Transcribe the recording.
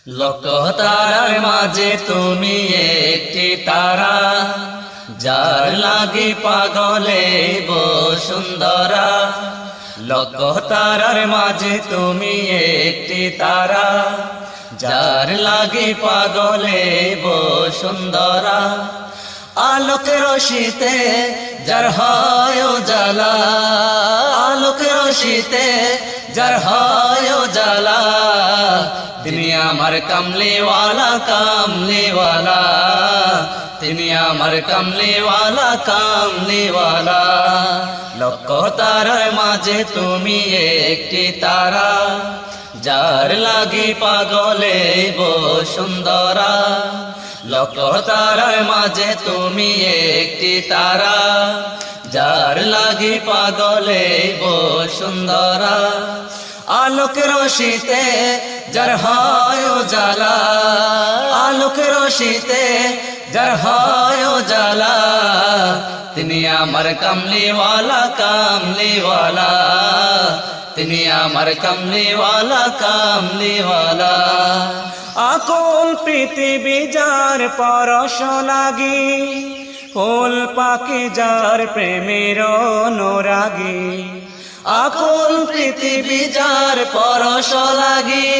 লক্ষ তারার মাঝে তুমি একটি তারা, যার লাগি পাগলে বসুন্ধরা। লক্ষ তারার মাঝে তুমি একটি তারা, যার লাগি পাগলে বসুন্ধরা। আলোকের রশিতে যার হয় উজালা, আলোকের রশিতে যার হয় উজালা। তিনি আমার কামলিওয়ালা কামলিওয়ালা, তিনি আমার কামলিওয়ালা কামলিওয়ালা। লক্ষ তারার মাঝে তুমি একটি তারা, যার লাগি পাগলে বসুন্ধরা। লক্ষ তারার মাঝে তুমি একটি তারা, যার লাগি পাগলে বসুন্ধরা। আলোকের রশিতে যার হয় উজালা, আলোকের রশিতে যার হয় উজালা। তিনি আমার কামলিওয়ালা কামলিওয়ালা, তিনি আমার কামলিওয়ালা কামলিওয়ালা। আকুল পৃথিবী যার পরশ লাগি, ফুল পাখি যার প্রেমের অনুরাগী। আকুল পৃথিবী যার পরশ লাগি,